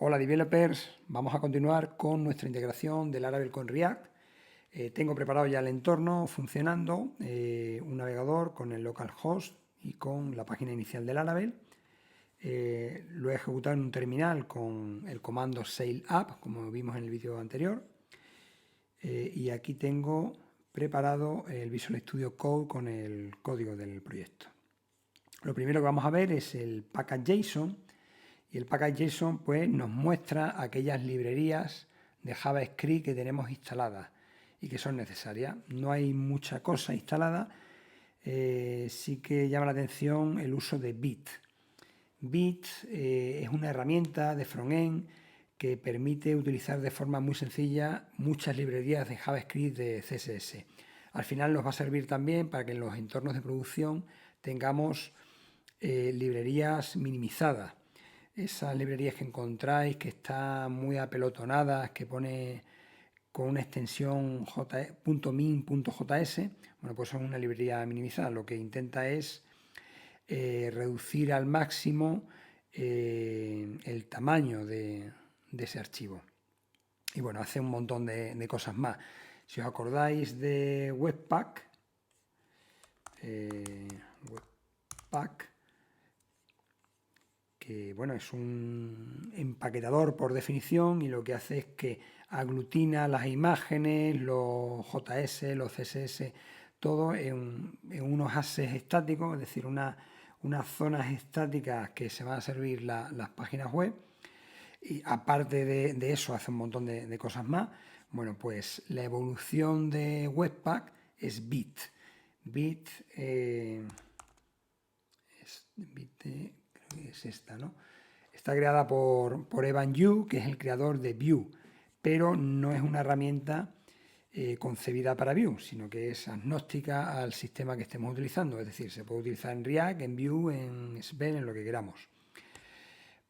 Hola developers, vamos a continuar con nuestra integración de Laravel con React. Tengo preparado ya el entorno funcionando, un navegador con el localhost y con la página inicial de Laravel. Lo he ejecutado en un terminal con el comando sail up, como vimos en el vídeo anterior. Y aquí tengo preparado el Visual Studio Code con el código del proyecto. Lo primero que vamos a ver es el package.json. Y el package.json pues, nos muestra aquellas librerías de JavaScript que tenemos instaladas y que son necesarias. No hay mucha cosa instalada, sí que llama la atención el uso de Vite. Vite es una herramienta de frontend que permite utilizar de forma muy sencilla muchas librerías de JavaScript de CSS. Al final nos va a servir también para que en los entornos de producción tengamos librerías minimizadas. Esas librerías que encontráis que están muy apelotonadas, que pone con una extensión .min.js, bueno, pues son una librería minimizada. Lo que intenta es reducir al máximo el tamaño de ese archivo. Y bueno, hace un montón de cosas más. Si os acordáis de Webpack, que bueno, es un empaquetador por definición y lo que hace es que aglutina las imágenes, los JS, los CSS, todo en unos assets estáticos, es decir, unas zonas estáticas que se van a servir las páginas web. Y aparte de eso hace un montón de cosas más. Bueno, pues la evolución de Webpack es Vite. Vite es esta, ¿no? Está creada por Evan You, que es el creador de Vue, pero no es una herramienta concebida para Vue, sino que es agnóstica al sistema que estemos utilizando. Es decir, se puede utilizar en React, en Vue, en Svelte, en lo que queramos.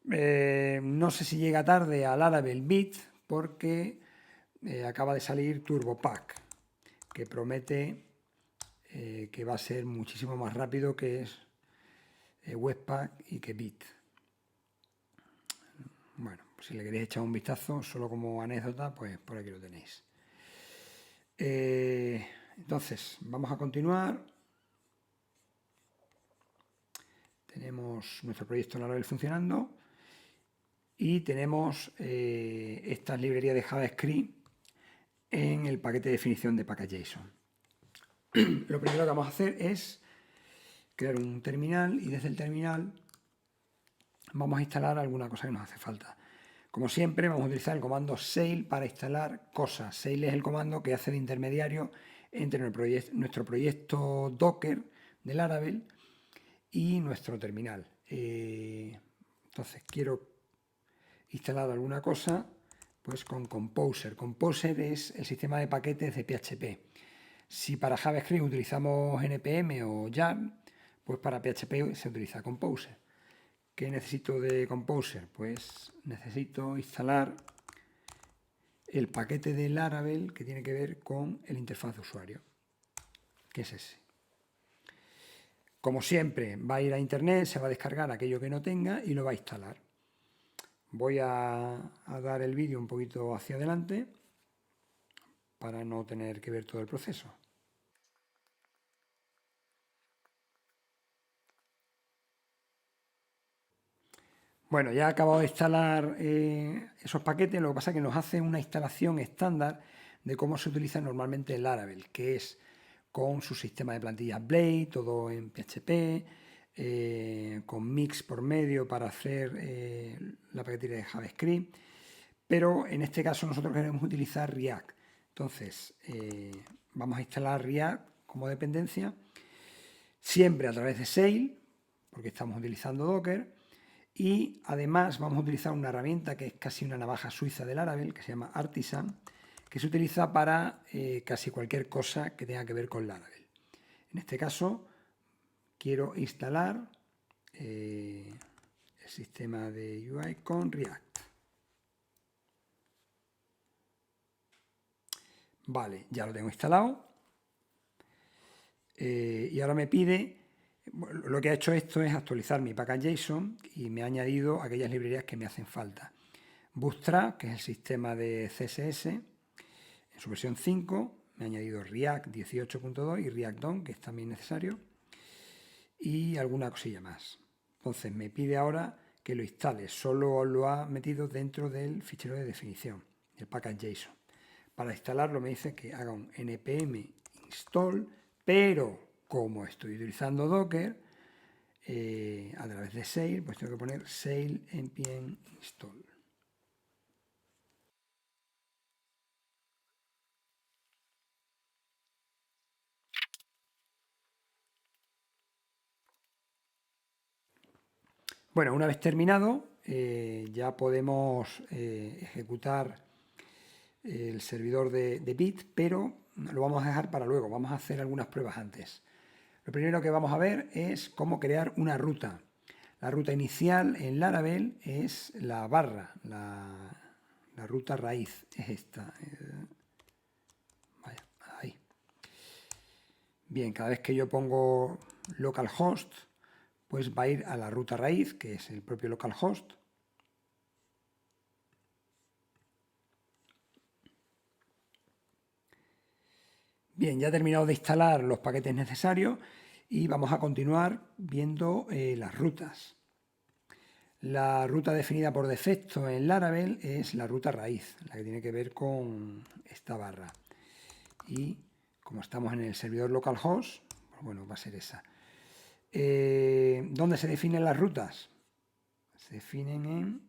No sé si llega tarde a Laravel Vite porque acaba de salir TurboPack, que promete que va a ser muchísimo más rápido que Webpack y que Vite. Bueno, pues si le queréis echar un vistazo, solo como anécdota, pues por aquí lo tenéis. Entonces, vamos a continuar. Tenemos nuestro proyecto en Laravel funcionando y tenemos estas librerías de JavaScript en el paquete de definición de package.json. Lo primero que vamos a hacer es crear un terminal y desde el terminal vamos a instalar alguna cosa que nos hace falta. Como siempre, vamos a utilizar el comando sail para instalar cosas. Sail es el comando que hace de intermediario entre nuestro proyecto Docker de Laravel y nuestro terminal. Entonces, quiero instalar alguna cosa pues con Composer. Composer es el sistema de paquetes de PHP. Si para JavaScript utilizamos NPM o YARN, pues para PHP se utiliza Composer. ¿Qué necesito de Composer? Pues necesito instalar el paquete de Laravel que tiene que ver con el interfaz de usuario, que es ese. Como siempre, va a ir a internet, se va a descargar aquello que no tenga y lo va a instalar. Voy a dar el vídeo un poquito hacia adelante para no tener que ver todo el proceso. Bueno, ya he acabado de instalar esos paquetes, lo que pasa es que nos hace una instalación estándar de cómo se utiliza normalmente el Laravel, que es con su sistema de plantillas Blade, todo en PHP, con Mix por medio para hacer la paquetería de JavaScript, pero en este caso nosotros queremos utilizar React. Entonces, vamos a instalar React como dependencia, siempre a través de Sail, porque estamos utilizando Docker, y además vamos a utilizar una herramienta que es casi una navaja suiza de Laravel, que se llama Artisan, que se utiliza para casi cualquier cosa que tenga que ver con Laravel. En este caso, quiero instalar el sistema de UI con React. Vale, ya lo tengo instalado. Y ahora me pide, lo que ha hecho esto es actualizar mi package.json y me ha añadido aquellas librerías que me hacen falta. Bootstrap, que es el sistema de CSS, en su versión 5. Me ha añadido React 18.2 y React DOM, que es también necesario. Y alguna cosilla más. Entonces me pide ahora que lo instale. Solo lo ha metido dentro del fichero de definición, el package.json. Para instalarlo me dice que haga un npm install, pero como estoy utilizando Docker, a través de sail, pues tengo que poner sail npm install. Bueno, una vez terminado, ya podemos ejecutar el servidor de Bit, pero lo vamos a dejar para luego. Vamos a hacer algunas pruebas antes. Lo primero que vamos a ver es cómo crear una ruta. La ruta inicial en Laravel es la barra, la ruta raíz es esta. Vaya, ahí. Bien, cada vez que yo pongo localhost, pues va a ir a la ruta raíz, que es el propio localhost. Bien, ya he terminado de instalar los paquetes necesarios y vamos a continuar viendo las rutas. La ruta definida por defecto en Laravel es la ruta raíz, la que tiene que ver con esta barra. Y como estamos en el servidor localhost, pues bueno, va a ser esa. ¿Dónde se definen las rutas? Se definen en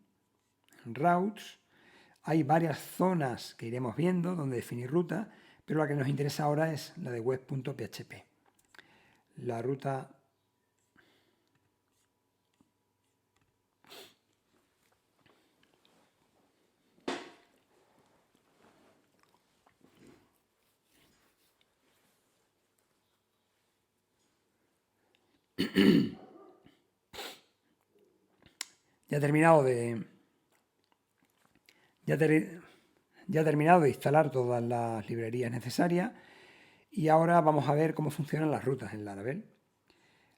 routes. Hay varias zonas que iremos viendo donde definir ruta, pero la que nos interesa ahora es la de web.php. La ruta ya he terminado de instalar todas las librerías necesarias y ahora vamos a ver cómo funcionan las rutas en Laravel.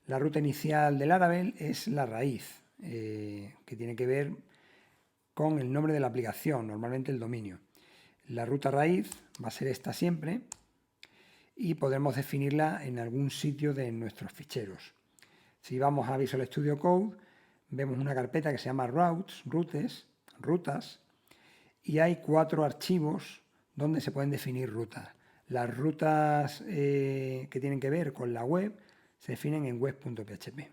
La ruta inicial de Laravel es la raíz, que tiene que ver con el nombre de la aplicación, normalmente el dominio. La ruta raíz va a ser esta siempre y podremos definirla en algún sitio de nuestros ficheros. Si vamos a Visual Studio Code, vemos una carpeta que se llama rutas, y hay 4 archivos donde se pueden definir rutas. Las rutas que tienen que ver con la web se definen en web.php.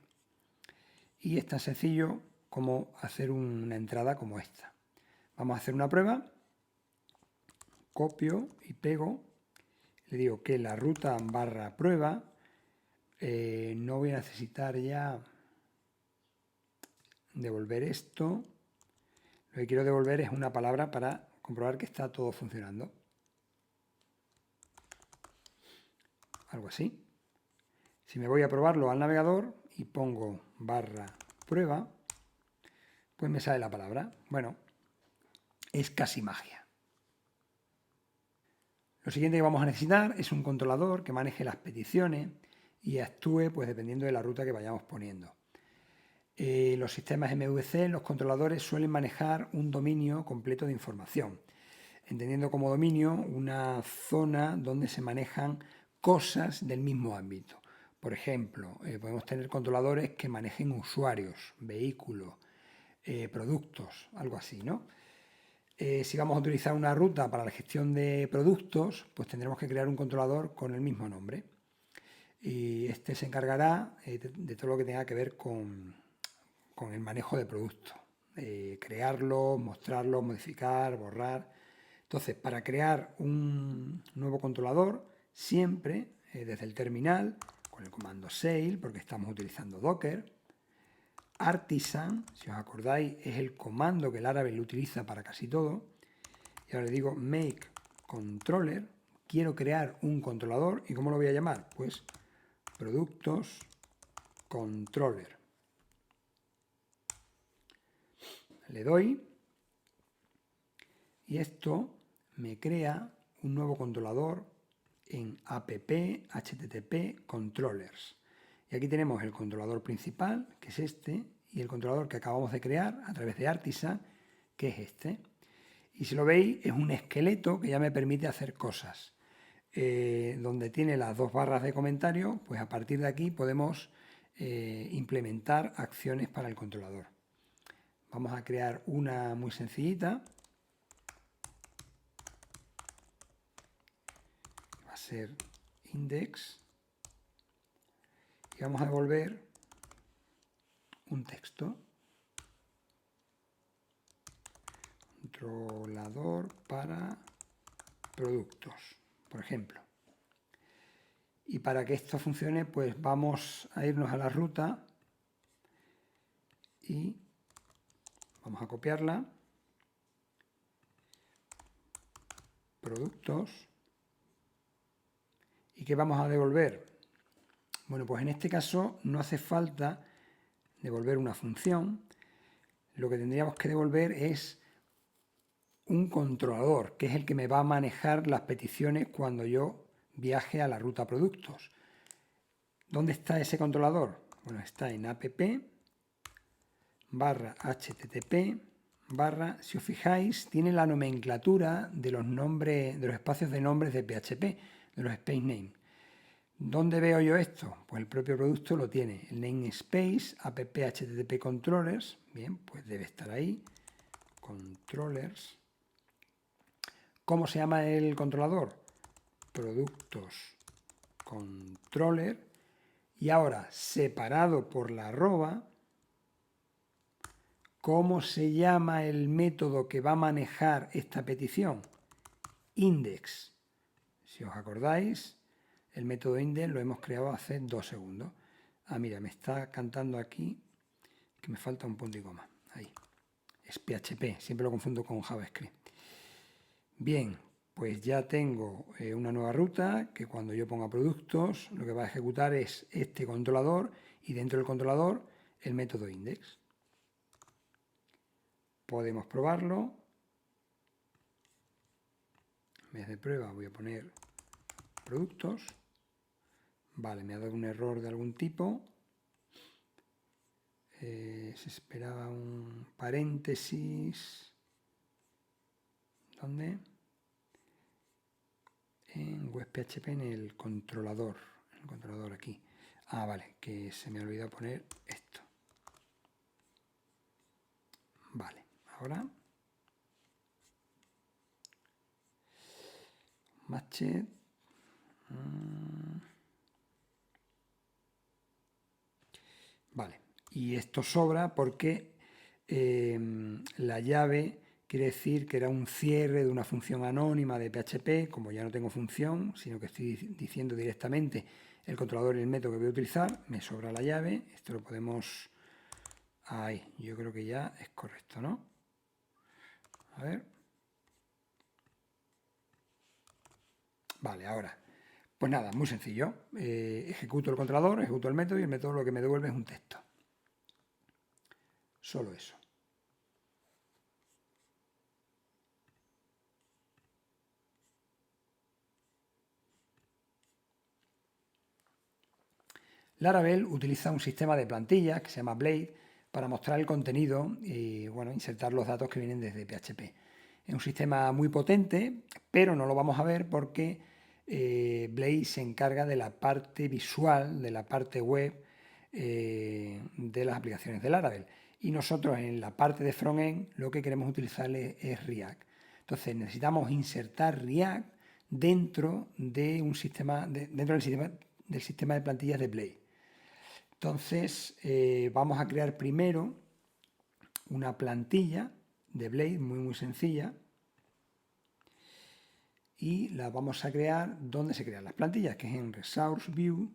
Y es tan sencillo como hacer una entrada como esta. Vamos a hacer una prueba. Copio y pego. Le digo que la ruta barra prueba. No voy a necesitar ya devolver esto. Lo que quiero devolver es una palabra para comprobar que está todo funcionando. Algo así. Si me voy a probarlo al navegador y pongo barra prueba, pues me sale la palabra. Bueno, es casi magia. Lo siguiente que vamos a necesitar es un controlador que maneje las peticiones y actúe pues dependiendo de la ruta que vayamos poniendo. Los sistemas MVC, los controladores suelen manejar un dominio completo de información, entendiendo como dominio una zona donde se manejan cosas del mismo ámbito. Por ejemplo, podemos tener controladores que manejen usuarios, vehículos, productos, algo así, ¿no? Si vamos a utilizar una ruta para la gestión de productos, pues tendremos que crear un controlador con el mismo nombre. Y este se encargará de todo lo que tenga que ver con el manejo de productos. Crearlo, mostrarlo, modificar, borrar. Entonces, para crear un nuevo controlador, siempre desde el terminal, con el comando sail, porque estamos utilizando Docker, artisan, si os acordáis, es el comando que Laravel utiliza para casi todo. Y ahora le digo make controller, quiero crear un controlador, ¿y cómo lo voy a llamar? Pues productos controller. Le doy y esto me crea un nuevo controlador en app http controllers. Y aquí tenemos el controlador principal, que es este, y el controlador que acabamos de crear a través de Artisan, que es este. Y si lo veis, es un esqueleto que ya me permite hacer cosas. Donde tiene las dos barras de comentario, pues a partir de aquí podemos implementar acciones para el controlador. Vamos a crear una muy sencillita. Va a ser index. Y vamos a devolver un texto. Controlador para productos, por ejemplo. Y para que esto funcione, pues vamos a irnos a la ruta y vamos a copiarla. Productos. ¿Y qué vamos a devolver? Bueno, pues en este caso no hace falta devolver una función. Lo que tendríamos que devolver es un controlador, que es el que me va a manejar las peticiones cuando yo viaje a la ruta productos. ¿Dónde está ese controlador? Bueno, está en app/http/ si os fijáis, tiene la nomenclatura de los nombres, de los espacios de nombres de PHP, de los space name. ¿Dónde veo yo esto? Pues el propio producto lo tiene, el namespace, app/http controllers, bien, pues debe estar ahí, controllers. ¿Cómo se llama el controlador? Productos controller. Y ahora, separado por la arroba, ¿cómo se llama el método que va a manejar esta petición? Index. Si os acordáis, el método index lo hemos creado hace 2 segundos. Ah, mira, me está cantando aquí que me falta un punto y coma. Ahí. Es PHP, siempre lo confundo con JavaScript. Bien, pues ya tengo una nueva ruta que cuando yo ponga productos lo que va a ejecutar es este controlador y dentro del controlador el método index. Podemos probarlo. En vez de prueba voy a poner productos. Vale, me ha dado un error de algún tipo. Se esperaba un paréntesis. ¿Dónde? En web.php en el controlador. El controlador aquí. Ah, vale, que se me ha olvidado poner esto. Vale, ahora. Matched. Vale, y esto sobra porque la llave quiere decir que era un cierre de una función anónima de PHP, como ya no tengo función, sino que estoy diciendo directamente el controlador y el método que voy a utilizar, me sobra la llave, esto lo podemos... Ahí, yo creo que ya es correcto, ¿no? A ver. Vale, ahora. Pues nada, muy sencillo. Ejecuto el controlador, ejecuto el método y el método lo que me devuelve es un texto. Solo eso. Laravel utiliza un sistema de plantillas que se llama Blade para mostrar el contenido y bueno, insertar los datos que vienen desde PHP. Es un sistema muy potente, pero no lo vamos a ver porque Blade se encarga de la parte visual, de la parte web de las aplicaciones de Laravel. Y nosotros en la parte de frontend lo que queremos utilizar es React. Entonces necesitamos insertar React dentro de un sistema, dentro del sistema de plantillas de Blade. Entonces vamos a crear primero una plantilla de Blade muy sencilla y la vamos a crear donde se crean las plantillas, que es en Resource View,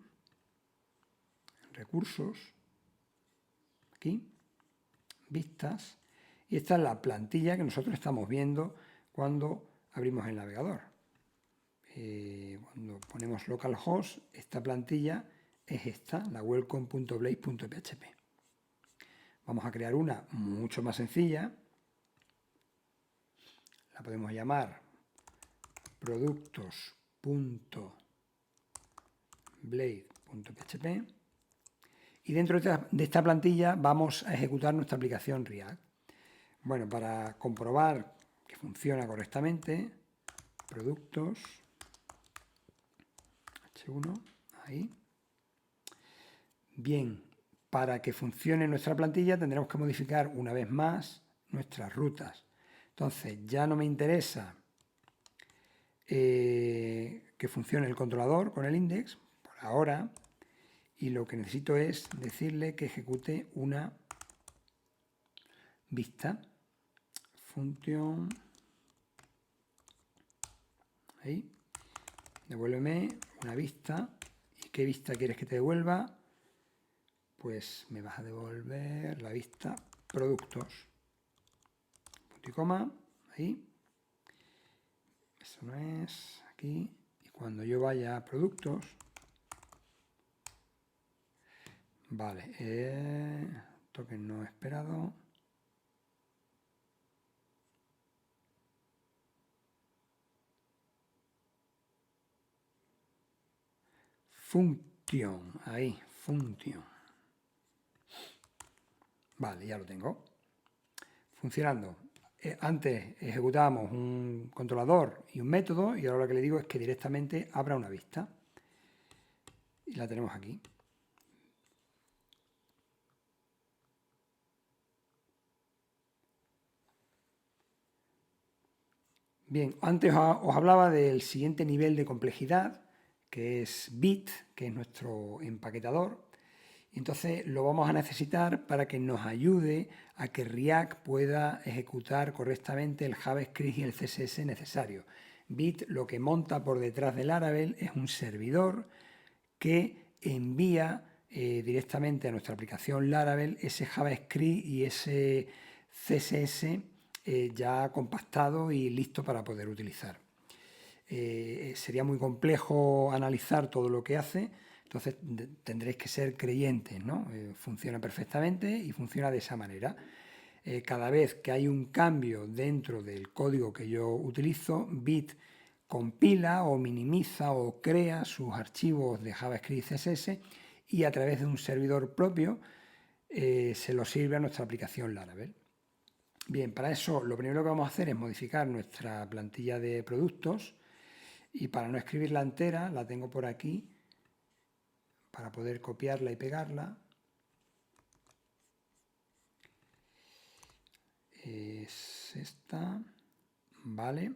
recursos, aquí, vistas, y esta es la plantilla que nosotros estamos viendo cuando abrimos el navegador. Cuando ponemos localhost, esta plantilla es esta, la welcome.blade.php. Vamos a crear una mucho más sencilla. La podemos llamar productos.blade.php. Y dentro de esta plantilla vamos a ejecutar nuestra aplicación React. Bueno, para comprobar que funciona correctamente, productos, H1, ahí. Bien, para que funcione nuestra plantilla tendremos que modificar una vez más nuestras rutas. Entonces, ya no me interesa que funcione el controlador con el index, por ahora, y lo que necesito es decirle que ejecute una vista. Función, ahí, devuélveme una vista. ¿Y qué vista quieres que te devuelva? Pues me vas a devolver la vista productos. Punto y coma, ahí. Eso no es, aquí. Y cuando yo vaya a productos, vale, token no esperado. Función, ahí, función. Vale, ya lo tengo. Funcionando. Antes ejecutábamos un controlador y un método y ahora lo que le digo es que directamente abra una vista. Y la tenemos aquí. Bien, antes os hablaba del siguiente nivel de complejidad, que es Bit, que es nuestro empaquetador. Entonces lo vamos a necesitar para que nos ayude a que React pueda ejecutar correctamente el JavaScript y el CSS necesario. Bit lo que monta por detrás del Laravel es un servidor que envía directamente a nuestra aplicación Laravel ese JavaScript y ese CSS ya compactado y listo para poder utilizar. Sería muy complejo analizar todo lo que hace, entonces tendréis que ser creyentes, ¿no? Funciona perfectamente y funciona de esa manera. Cada vez que hay un cambio dentro del código que yo utilizo, Bit compila o minimiza o crea sus archivos de JavaScript y CSS y a través de un servidor propio se lo sirve a nuestra aplicación Laravel. Bien, para eso lo primero que vamos a hacer es modificar nuestra plantilla de productos y para no escribirla entera la tengo por aquí para poder copiarla y pegarla. Es esta, vale.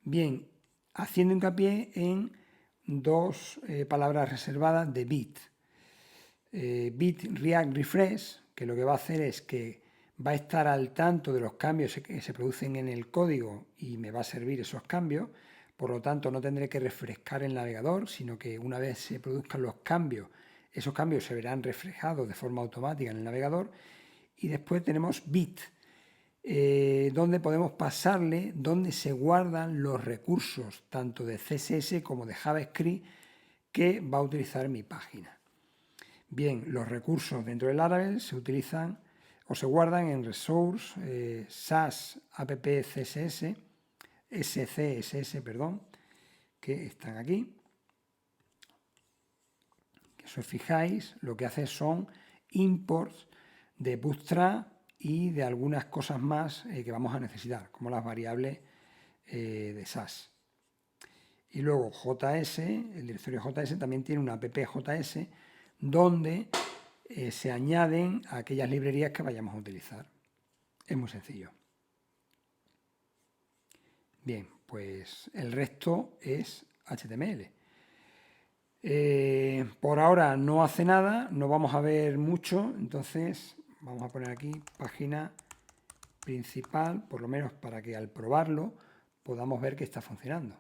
Bien, haciendo hincapié en dos palabras reservadas de Bit. Bit React Refresh, que lo que va a hacer es que va a estar al tanto de los cambios que se producen en el código y me va a servir esos cambios. Por lo tanto, no tendré que refrescar el navegador, sino que una vez se produzcan los cambios, esos cambios se verán reflejados de forma automática en el navegador. Y después tenemos Bit, donde podemos pasarle, donde se guardan los recursos, tanto de CSS como de JavaScript, que va a utilizar mi página. Bien, los recursos dentro del Laravel se utilizan o se guardan en resource, SAS, app CSS, SCSS, perdón, que están aquí. Si os fijáis, lo que hace son imports de Bootstrap y de algunas cosas más que vamos a necesitar, como las variables de SAS. Y luego JS, el directorio JS también tiene una app JS donde se añaden a aquellas librerías que vayamos a utilizar. Es muy sencillo. Bien, pues el resto es HTML. Por ahora no hace nada, no vamos a ver mucho, entonces vamos a poner aquí página principal, por lo menos para que al probarlo podamos ver que está funcionando.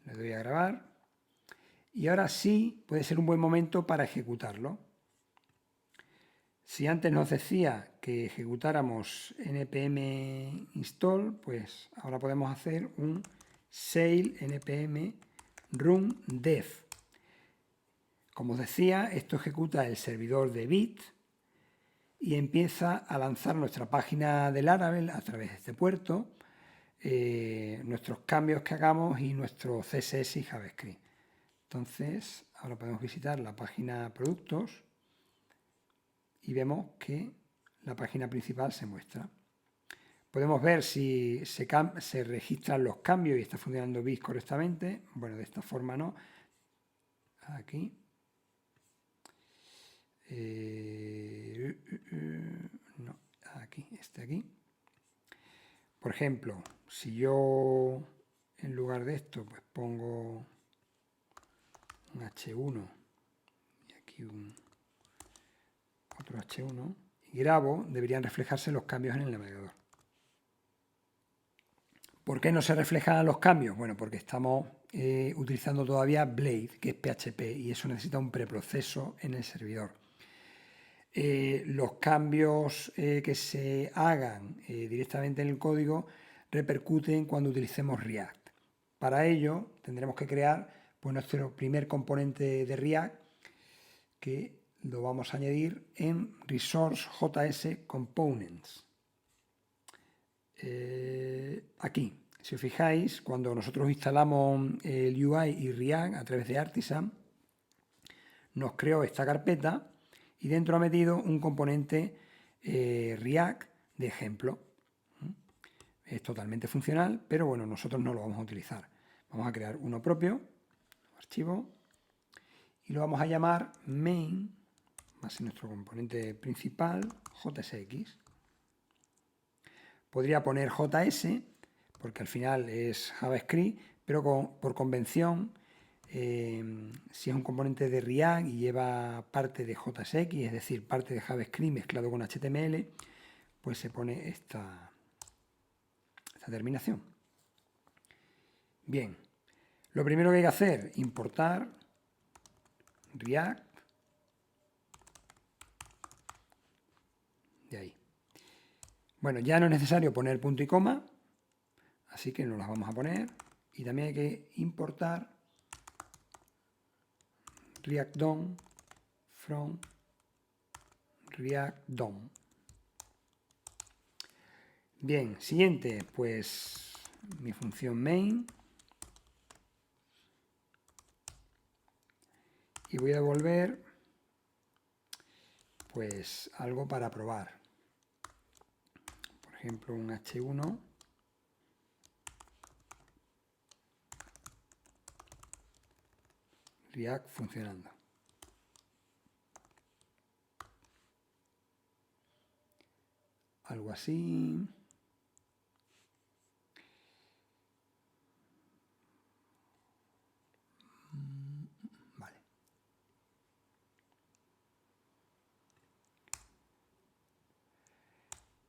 Le doy a grabar y ahora sí puede ser un buen momento para ejecutarlo. Si antes nos decía que ejecutáramos npm install, pues ahora podemos hacer un sail npm run dev. Como os decía, esto ejecuta el servidor de Bit y empieza a lanzar nuestra página de Laravel a través de este puerto, nuestros cambios que hagamos y nuestro CSS y JavaScript. Entonces, ahora podemos visitar la página productos y vemos que la página principal se muestra. Podemos ver si se registran los cambios y está funcionando BIS correctamente. Bueno, de esta forma no. Aquí. No, aquí, aquí. Por ejemplo, si yo en lugar de esto pues pongo un H1 y aquí otro H1 y grabo, deberían reflejarse los cambios en el navegador. ¿Por qué no se reflejan los cambios? Bueno, porque estamos utilizando todavía Blade, que es PHP, y eso necesita un preproceso en el servidor. Los cambios que se hagan directamente en el código repercuten cuando utilicemos React. Para ello tendremos que crear pues, nuestro primer componente de React, que lo vamos a añadir en Resource.js Components. Aquí, si os fijáis, cuando nosotros instalamos el UI y React a través de Artisan, nos creó esta carpeta y dentro ha metido un componente React de ejemplo. Es totalmente funcional, pero bueno, nosotros no lo vamos a utilizar. Vamos a crear uno propio, archivo, y lo vamos a llamar main, va a ser nuestro componente principal, JSX. Podría poner JS, porque al final es JavaScript, pero por convención, si es un componente de React y lleva parte de JSX, es decir, parte de JavaScript mezclado con HTML, pues se pone esta terminación. Bien, lo primero que hay que hacer, importar React de ahí. Bueno, ya no es necesario poner punto y coma, así que nos las vamos a poner. Y también hay que importar React DOM from React DOM. Bien, siguiente, pues mi función main. Y voy a devolver pues algo para probar. Por ejemplo, un H1. React funcionando. Algo así. Vale.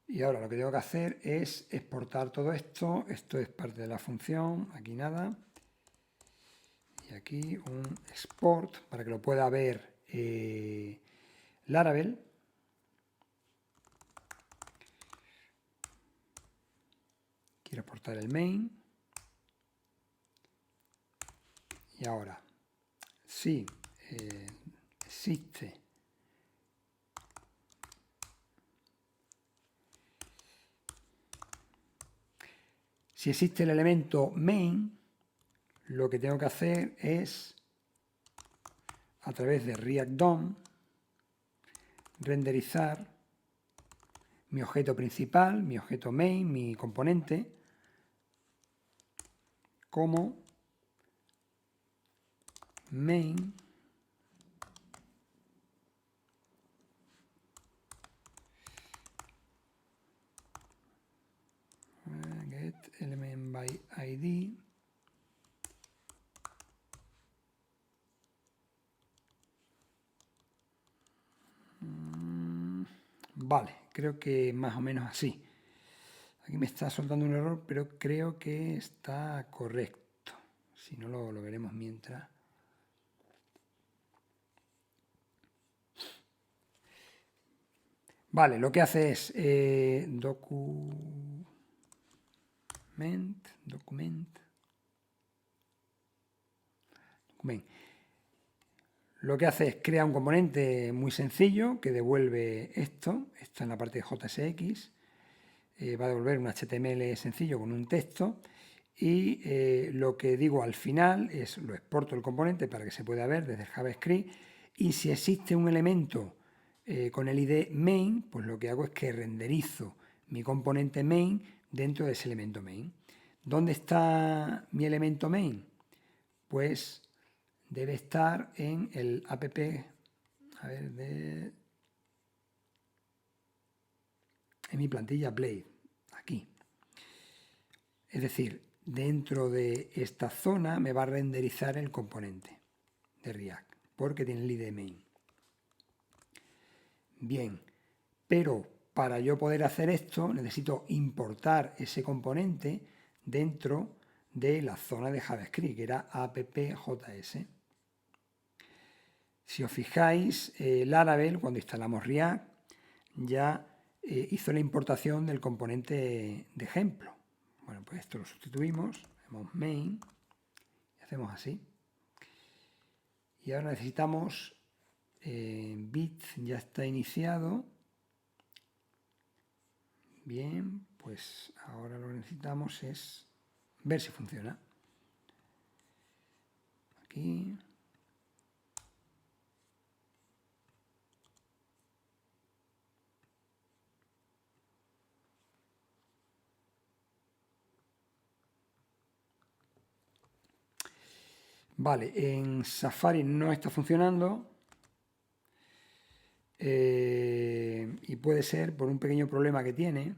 Y ahora lo que tengo que hacer es exportar todo esto. Esto es parte de la función. Aquí nada. Y aquí un export para que lo pueda ver Laravel. Quiero exportar el main. Y ahora, si existe el elemento main, lo que tengo que hacer es, a través de React DOM, renderizar mi objeto principal, mi objeto main, mi componente, como main get element by id. Vale, creo que más o menos así. Aquí me está soltando un error, pero creo que está correcto. Si no, lo veremos mientras. Vale, lo que hace es document. Lo que hace es crear un componente muy sencillo que devuelve esto. Esto en la parte de JSX. Va a devolver un HTML sencillo con un texto. Y lo que digo al final es lo exporto el componente para que se pueda ver desde el JavaScript. Y si existe un elemento con el ID main, pues lo que hago es que renderizo mi componente main dentro de ese elemento main. ¿Dónde está mi elemento main? Pues debe estar en el app, a ver, en mi plantilla Blade, aquí. Es decir, dentro de esta zona me va a renderizar el componente de React, porque tiene el ID main. Bien, pero para yo poder hacer esto necesito importar ese componente dentro de la zona de JavaScript, que era app.js. Si os fijáis, Laravel, cuando instalamos React, ya hizo la importación del componente de ejemplo. Bueno, pues esto lo sustituimos, hacemos main y hacemos así. Y ahora necesitamos bit, ya está iniciado. Bien, pues ahora lo que necesitamos es ver si funciona. Aquí. Vale, en Safari no está funcionando. Y puede ser por un pequeño problema que tiene,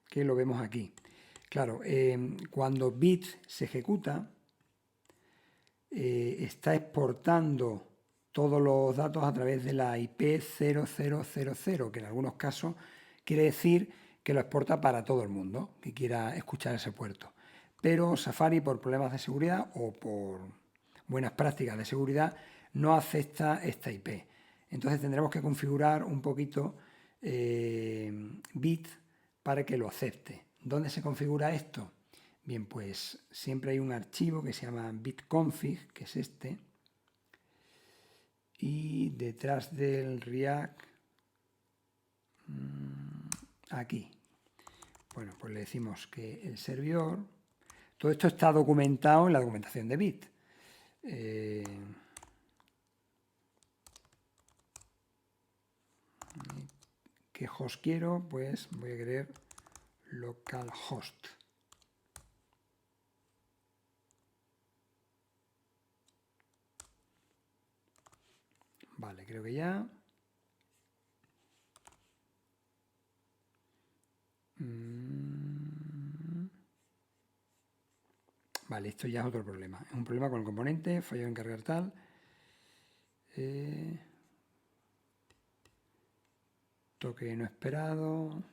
que lo vemos aquí. Claro, cuando bit se ejecuta, está exportando todos los datos a través de la IP 0000, que en algunos casos quiere decir que lo exporta para todo el mundo que quiera escuchar ese puerto. Pero Safari, por problemas de seguridad o por buenas prácticas de seguridad, no acepta esta IP. Entonces tendremos que configurar un poquito bit para que lo acepte. ¿Dónde se configura esto? Bien, pues siempre hay un archivo que se llama bitconfig, que es este, y detrás del React, aquí, bueno, pues le decimos que el servidor, todo esto está documentado en la documentación de bit. ¿Qué host quiero? Pues voy a querer localhost. Vale, creo que ya. Vale, esto ya es otro problema. Es un problema con el componente, falló en cargar tal. Toque no esperado.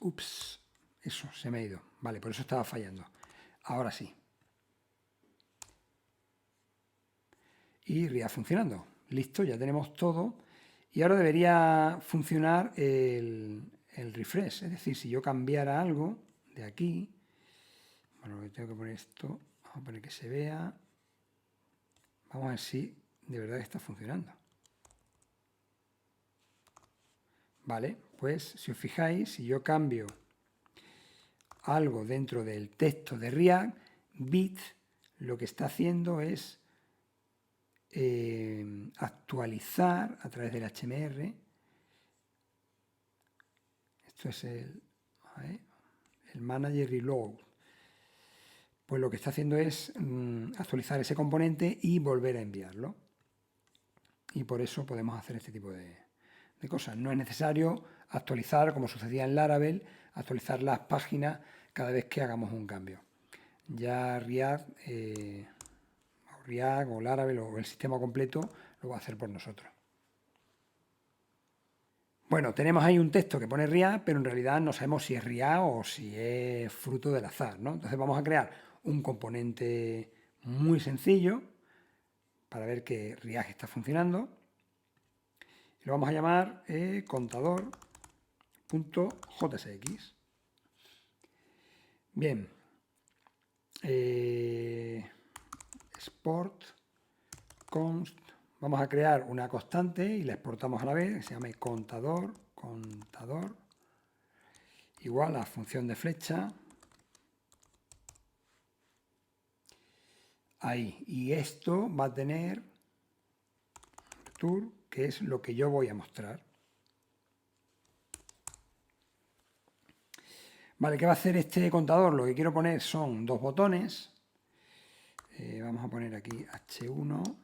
Ups, eso, se me ha ido. Vale, por eso estaba fallando. Ahora sí. Y React funcionando. Listo, ya tenemos todo. Y ahora debería funcionar el refresh. Es decir, si yo cambiara algo de aquí, bueno, tengo que poner esto, vamos a poner que se vea. Vamos a ver si de verdad está funcionando. Vale, pues si os fijáis, si yo cambio algo dentro del texto de React, bit lo que está haciendo es actualizar a través del HMR. Esto es el manager reload. Pues lo que está haciendo es actualizar ese componente y volver a enviarlo. Y por eso podemos hacer este tipo de cosas. No es necesario actualizar, como sucedía en Laravel, actualizar las páginas cada vez que hagamos un cambio. Ya React, o Laravel o el sistema completo lo va a hacer por nosotros. Bueno, tenemos ahí un texto que pone React, pero en realidad no sabemos si es React o si es fruto del azar, ¿no? Entonces vamos a crear un componente muy sencillo para ver que React está funcionando. Lo vamos a llamar contador.jsx. Bien. Export const vamos a crear una constante y la exportamos a la vez, que se llame contador, igual a función de flecha. Ahí. Y esto va a tener return, que es lo que yo voy a mostrar. Vale, ¿qué va a hacer este contador? Lo que quiero poner son dos botones. Vamos a poner aquí H1.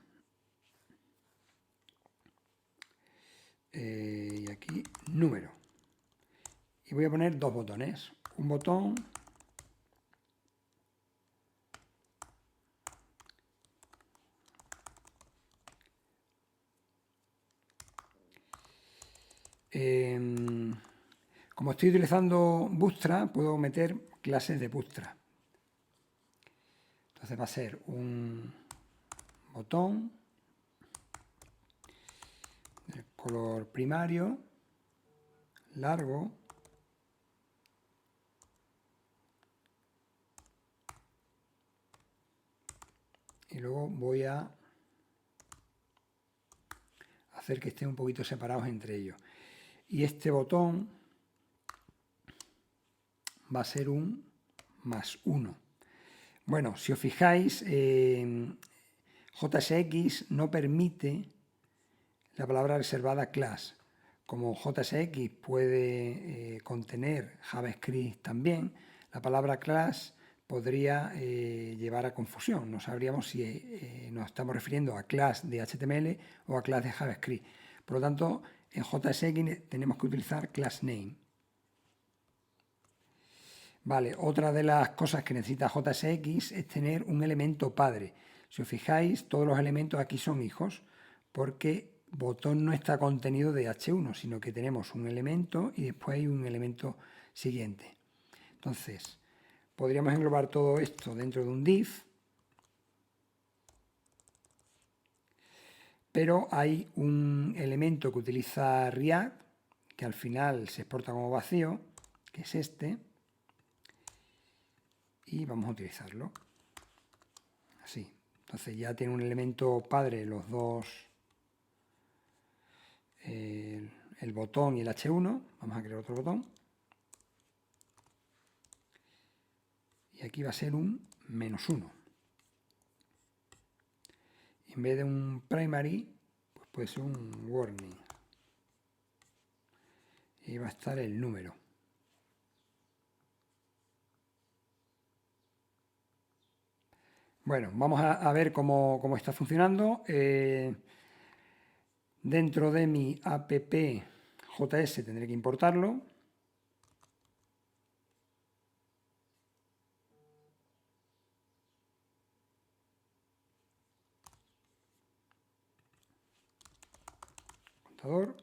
Y aquí número. Y voy a poner dos botones. Un botón como estoy utilizando Bootstrap, puedo meter clases de Bootstrap. Entonces va a ser un botón de color primario, largo, y luego voy a hacer que estén un poquito separados entre ellos. Y este botón va a ser un +1. Bueno, si os fijáis, JSX no permite la palabra reservada class. Como JSX puede contener JavaScript también, la palabra class podría llevar a confusión. No sabríamos si nos estamos refiriendo a class de HTML o a class de JavaScript. Por lo tanto, en JSX tenemos que utilizar class name. Vale, otra de las cosas que necesita JSX es tener un elemento padre. Si os fijáis, todos los elementos aquí son hijos, porque botón no está contenido de H1, sino que tenemos un elemento y después hay un elemento siguiente. Entonces, podríamos englobar todo esto dentro de un div, pero hay un elemento que utiliza React, que al final se exporta como vacío, que es este, y vamos a utilizarlo así. Entonces ya tiene un elemento padre los dos, el botón y el H1. Vamos a crear otro botón y aquí va a ser un -1. En vez de un primary, pues puede ser un warning y va a estar el número. Bueno, vamos a ver cómo está funcionando. Dentro de mi app JS tendré que importarlo. Contador.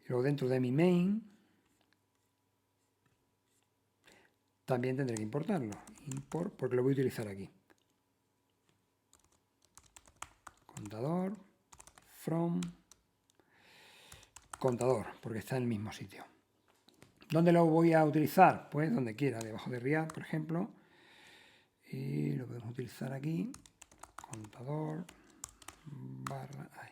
Y luego dentro de mi main también tendré que importarlo. Import, porque lo voy a utilizar aquí. Contador, from, contador, porque está en el mismo sitio. ¿Dónde lo voy a utilizar? Pues donde quiera, debajo de React, por ejemplo. Y lo podemos utilizar aquí. Contador, barra, ahí.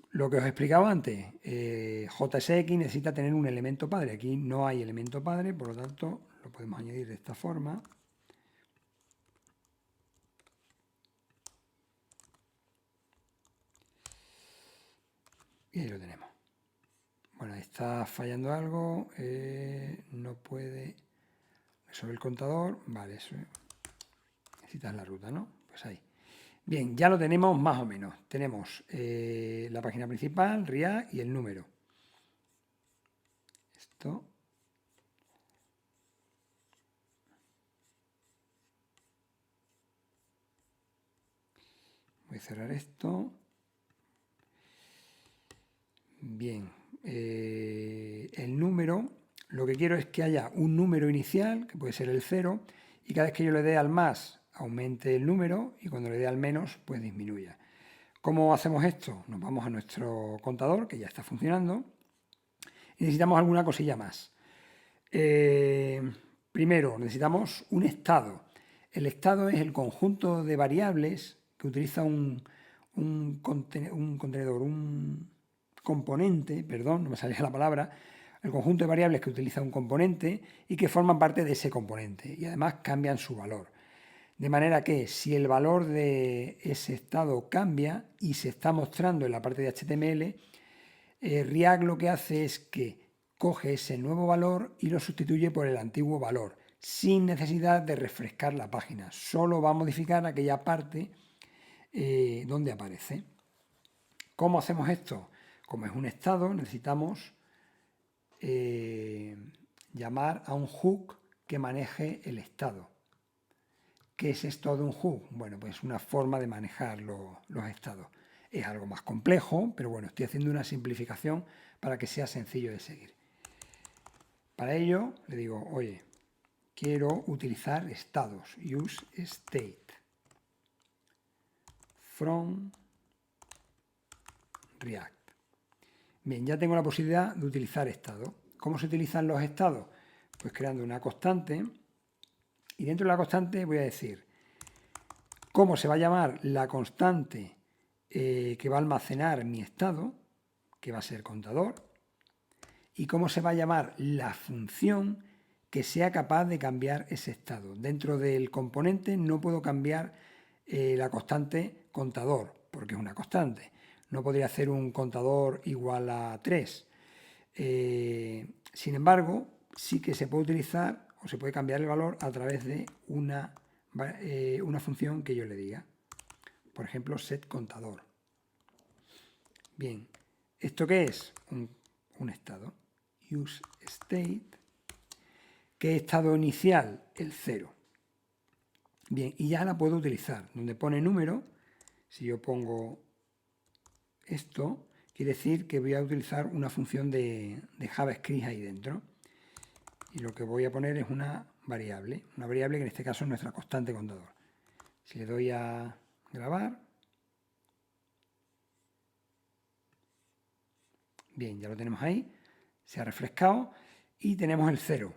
Lo que os explicaba antes, JSX necesita tener un elemento padre. Aquí no hay elemento padre, por lo tanto lo podemos añadir de esta forma. Y ahí lo tenemos. Bueno, está fallando algo, no puede resolver el contador. Vale, eso necesitas la ruta, ¿no? Pues ahí. Bien, ya lo tenemos más o menos. Tenemos la página principal, React y el número. Esto. Voy a cerrar esto. Bien, el número, lo que quiero es que haya un número inicial, que puede ser el 0, y cada vez que yo le dé al más, aumente el número, y cuando le dé al menos, pues disminuya. ¿Cómo hacemos esto? Nos vamos a nuestro contador, que ya está funcionando, y necesitamos alguna cosilla más. Primero, necesitamos un estado. El estado es el conjunto de variables que utiliza un componente, perdón, no me salía la palabra, el conjunto de variables que utiliza un componente y que forman parte de ese componente y además cambian su valor. De manera que si el valor de ese estado cambia y se está mostrando en la parte de HTML, React lo que hace es que coge ese nuevo valor y lo sustituye por el antiguo valor, sin necesidad de refrescar la página. Solo va a modificar aquella parte donde aparece. ¿Cómo hacemos esto? Como es un estado, necesitamos llamar a un hook que maneje el estado. ¿Qué es esto de un hook? Bueno, pues una forma de manejar los estados. Es algo más complejo, pero bueno, estoy haciendo una simplificación para que sea sencillo de seguir. Para ello le digo, oye, quiero utilizar estados, use state, from React. Bien, ya tengo la posibilidad de utilizar estado. ¿Cómo se utilizan los estados? Pues creando una constante y dentro de la constante voy a decir cómo se va a llamar la constante que va a almacenar mi estado, que va a ser contador, y cómo se va a llamar la función que sea capaz de cambiar ese estado. Dentro del componente no puedo cambiar la constante contador, porque es una constante. No podría hacer un contador igual a 3. Sin embargo, sí que se puede utilizar o se puede cambiar el valor a través de una función que yo le diga. Por ejemplo, setContador. Bien, ¿esto qué es? Un estado. UseState. ¿Qué estado inicial? El 0. Bien, y ya la puedo utilizar. Donde pone número, si yo pongo esto, quiere decir que voy a utilizar una función de JavaScript ahí dentro. Y lo que voy a poner es una variable que en este caso es nuestra constante contador. Si le doy a grabar, bien, ya lo tenemos ahí, se ha refrescado y tenemos el 0.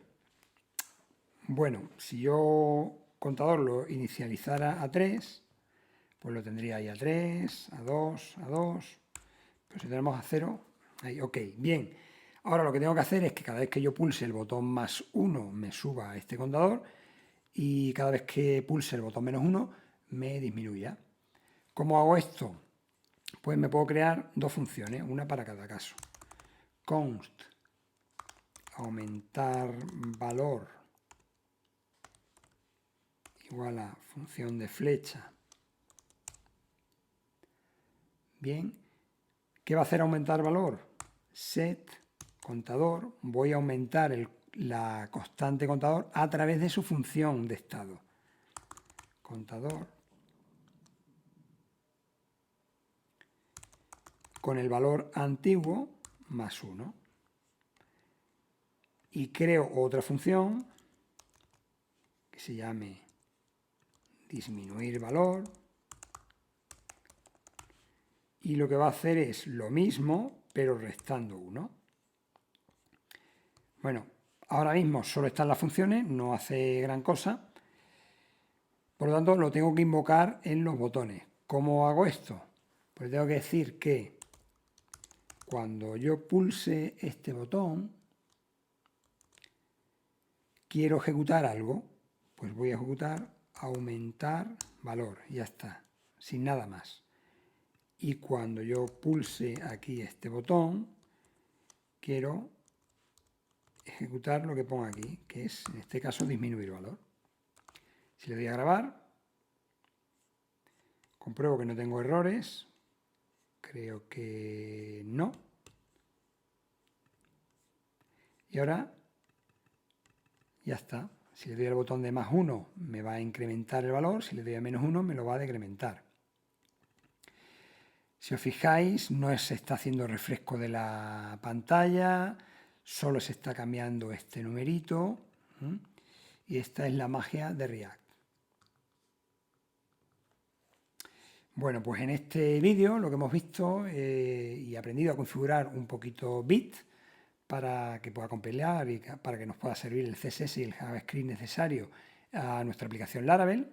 Bueno, si yo contador lo inicializara a 3, pues lo tendría ahí a 3, a 2, a 2, pero si tenemos a 0, ahí, ok, bien. Ahora lo que tengo que hacer es que cada vez que yo pulse el botón más 1 me suba a este contador y cada vez que pulse el botón menos 1 me disminuya. ¿Cómo hago esto? Pues me puedo crear dos funciones, una para cada caso. Const aumentar valor igual a función de flecha. Bien, ¿qué va a hacer aumentar valor? Set contador, voy a aumentar la constante contador a través de su función de estado. Contador con el valor antiguo más 1. Y creo otra función que se llame disminuir valor. Y lo que va a hacer es lo mismo, pero restando 1. Bueno, ahora mismo solo están las funciones, no hace gran cosa. Por lo tanto, lo tengo que invocar en los botones. ¿Cómo hago esto? Pues tengo que decir que cuando yo pulse este botón, quiero ejecutar algo, pues voy a ejecutar aumentar valor, ya está, sin nada más. Y cuando yo pulse aquí este botón, quiero ejecutar lo que pongo aquí, que es en este caso disminuir valor. Si le doy a grabar, compruebo que no tengo errores, creo que no. Y ahora ya está. Si le doy al botón de más 1 me va a incrementar el valor, si le doy a menos 1 me lo va a decrementar. Si os fijáis, no se está haciendo refresco de la pantalla, solo se está cambiando este numerito. Y esta es la magia de React. Bueno, pues en este vídeo lo que hemos visto y aprendido a configurar un poquito Vite para que pueda compilar y para que nos pueda servir el CSS y el JavaScript necesario a nuestra aplicación Laravel.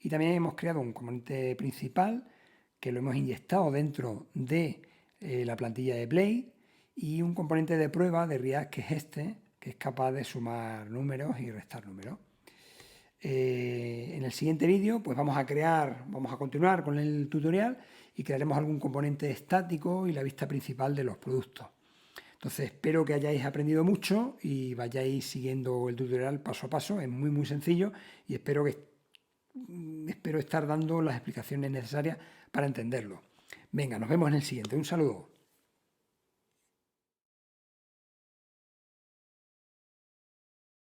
Y también hemos creado un componente principal que lo hemos inyectado dentro de la plantilla de Blade, y un componente de prueba de React que es este, que es capaz de sumar números y restar números. En el siguiente vídeo pues vamos a continuar con el tutorial y crearemos algún componente estático y la vista principal de los productos. Entonces espero que hayáis aprendido mucho y vayáis siguiendo el tutorial paso a paso. Es muy sencillo y espero estar dando las explicaciones necesarias para entenderlo. Venga, nos vemos en el siguiente. Un saludo.